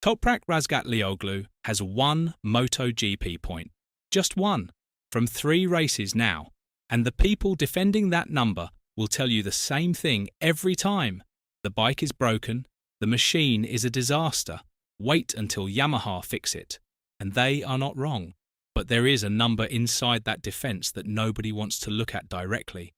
Toprak Razgatlioglu has one MotoGP point. Just one. From 3 races now. And the people defending that number will tell you the same thing every time. The bike is broken. The machine is a disaster. Wait until Yamaha fix it. And they are not wrong. But there is a number inside that defence that nobody wants to look at directly.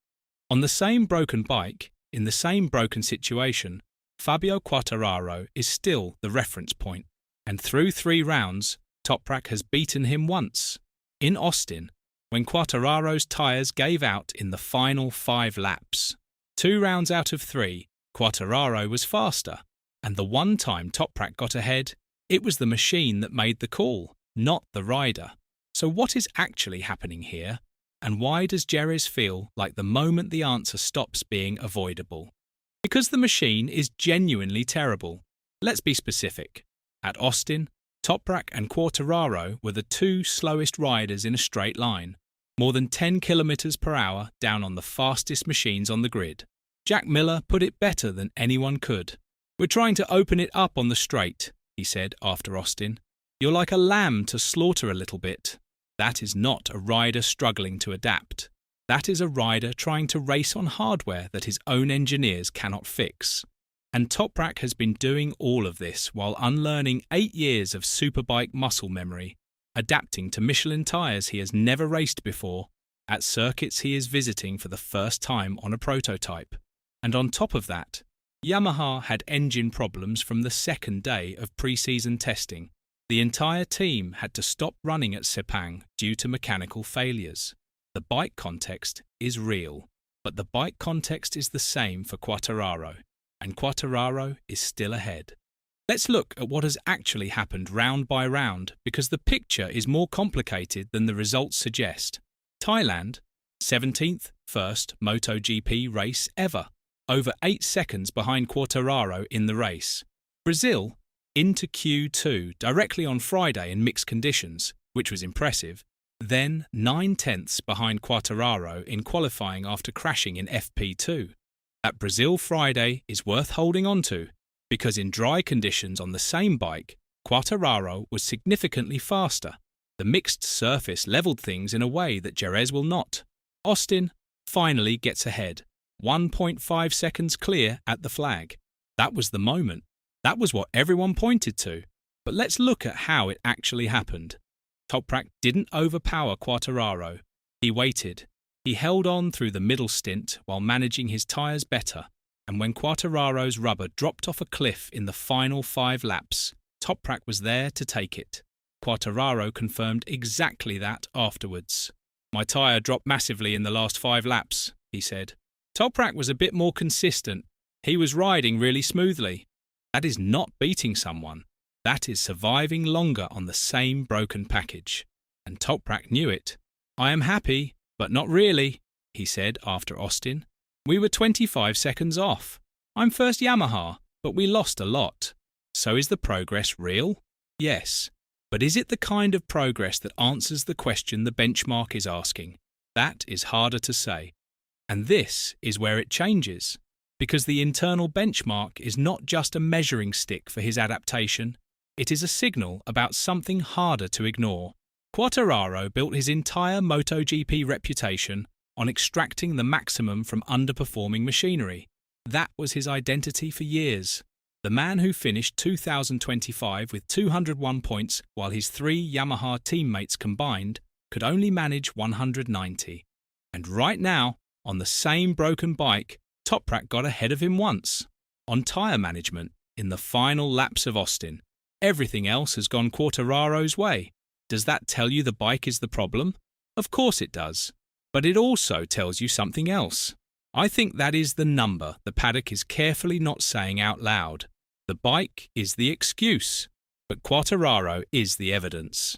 On the same broken bike, in the same broken situation, Fabio Quartararo is still the reference point. And through 3 rounds, Toprak has beaten him once. In Austin, when Quartararo's tyres gave out in the final 5 laps. 2 rounds out of 3, Quartararo was faster. And the one time Toprak got ahead, it was the machine that made the call, not the rider. So what is actually happening here? And why does Jerez feel like the moment the answer stops being avoidable? Because the machine is genuinely terrible. Let's be specific. At Austin, Toprak and Quartararo were the 2 slowest riders in a straight line, more than 10 kilometers per hour down on the fastest machines on the grid. Jack Miller put it better than anyone could. "We're trying to open it up on the straight," he said after Austin. "You're like a lamb to slaughter a little bit." That is not a rider struggling to adapt. That is a rider trying to race on hardware that his own engineers cannot fix. And Toprak has been doing all of this while unlearning 8 years of superbike muscle memory, adapting to Michelin tyres he has never raced before, at circuits he is visiting for the first time on a prototype. And on top of that, Yamaha had engine problems from the second day of pre-season testing. The entire team had to stop running at Sepang due to mechanical failures. The bike context is real, but the bike context is the same for Quartararo, and Quartararo is still ahead. Let's look at what has actually happened round by round, because the picture is more complicated than the results suggest. Thailand, 17th first MotoGP race ever, over 8 seconds behind Quartararo in the race. Brazil, into Q2 directly on Friday in mixed conditions, which was impressive, then 9 tenths behind Quartararo in qualifying after crashing in FP2. That Brazil Friday is worth holding on to, because in dry conditions on the same bike, Quartararo was significantly faster. The mixed surface levelled things in a way that Jerez will not. Austin finally gets ahead, 1.5 seconds clear at the flag. That was the moment. That was what everyone pointed to. But let's look at how it actually happened. Toprak didn't overpower Quartararo. He waited. He held on through the middle stint while managing his tyres better. And when Quartararo's rubber dropped off a cliff in the final 5 laps, Toprak was there to take it. Quartararo confirmed exactly that afterwards. "My tyre dropped massively in the last 5 laps," he said. "Toprak was a bit more consistent. He was riding really smoothly." That is not beating someone. That is surviving longer on the same broken package. And Toprak knew it. "I am happy, but not really," he said after Austin. "We were 25 seconds off. I'm first Yamaha, but we lost a lot. So is the progress real? Yes. But is it the kind of progress that answers the question the benchmark is asking? That is harder to say. And this is where it changes. Because the internal benchmark is not just a measuring stick for his adaptation, it is a signal about something harder to ignore. Quartararo built his entire MotoGP reputation on extracting the maximum from underperforming machinery. That was his identity for years. The man who finished 2025 with 201 points while his 3 Yamaha teammates combined could only manage 190. And right now, on the same broken bike, Toprak got ahead of him once. On tyre management, in the final laps of Austin, everything else has gone Quartararo's way. Does that tell you the bike is the problem? Of course it does. But it also tells you something else. I think that is the number the paddock is carefully not saying out loud. The bike is the excuse, but Quartararo is the evidence.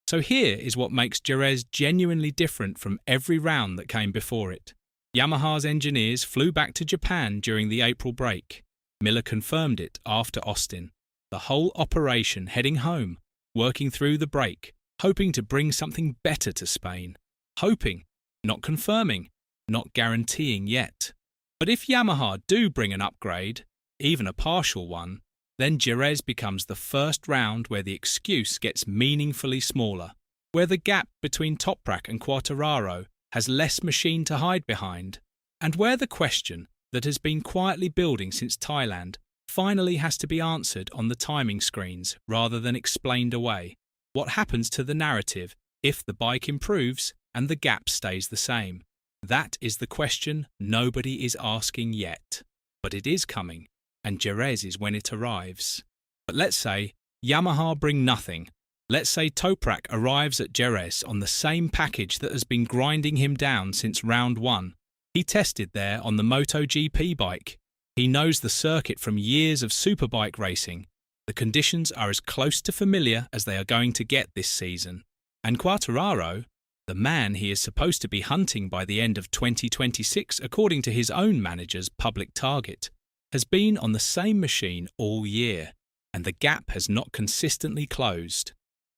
So here is what makes Jerez genuinely different from every round that came before it. Yamaha's engineers flew back to Japan during the April break. Miller confirmed it after Austin. The whole operation heading home, working through the break, hoping to bring something better to Spain. Hoping, not confirming, not guaranteeing yet. But if Yamaha do bring an upgrade, even a partial one, Then Jerez becomes the first round where the excuse gets meaningfully smaller, where the gap between Toprak and Quartararo has less machine to hide behind, and where the question that has been quietly building since Thailand finally has to be answered on the timing screens rather than explained away. What happens to the narrative if the bike improves and the gap stays the same? That is the question nobody is asking yet. But it is coming, and Jerez is when it arrives. But let's say Yamaha bring nothing. Let's say Toprak arrives at Jerez on the same package that has been grinding him down since round one. He tested there on the MotoGP bike. He knows the circuit from years of superbike racing. The conditions are as close to familiar as they are going to get this season. And Quartararo, the man he is supposed to be hunting by the end of 2026 according to his own manager's public target, has been on the same machine all year, and the gap has not consistently closed.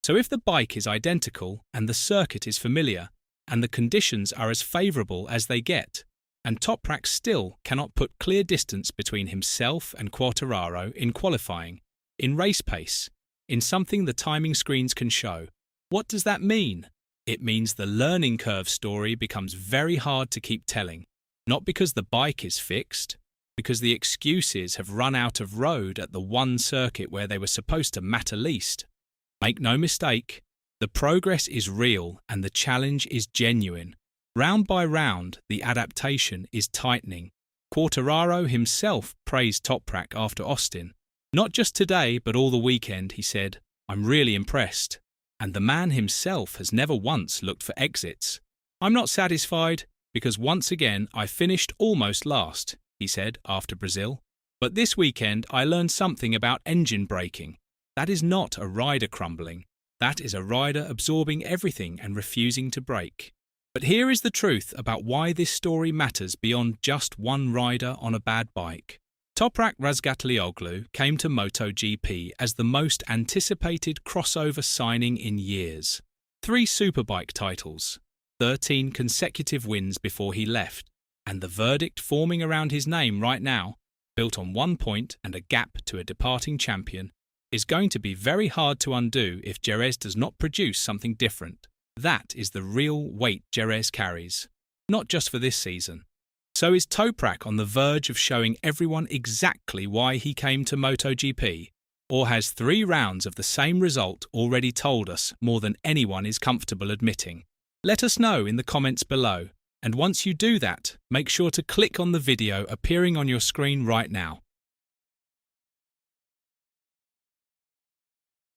So if the bike is identical and the circuit is familiar, and the conditions are as favourable as they get, and Toprak still cannot put clear distance between himself and Quartararo in qualifying, in race pace, in something the timing screens can show, what does that mean? It means the learning curve story becomes very hard to keep telling, not because the bike is fixed, because the excuses have run out of road at the one circuit where they were supposed to matter least. Make no mistake, the progress is real and the challenge is genuine. Round by round, the adaptation is tightening. Quartararo himself praised Toprak after Austin. Not just today, but all the weekend, he said, "I'm really impressed." And the man himself has never once looked for exits. "I'm not satisfied because once again I finished almost last," he said after Brazil. "But this weekend I learned something about engine braking. That is not a rider crumbling. That is a rider absorbing everything and refusing to brake." But here is the truth about why this story matters beyond just one rider on a bad bike. Toprak Razgatlioglu came to MotoGP as the most anticipated crossover signing in years. 3 superbike titles, 13 consecutive wins before he left, and the verdict forming around his name right now, built on 1 point and a gap to a departing champion, is going to be very hard to undo if Jerez does not produce something different. That is the real weight Jerez carries, not just for this season. So is Toprak on the verge of showing everyone exactly why he came to MotoGP? Or has 3 rounds of the same result already told us more than anyone is comfortable admitting? Let us know in the comments below, and once you do that, make sure to click on the video appearing on your screen right now.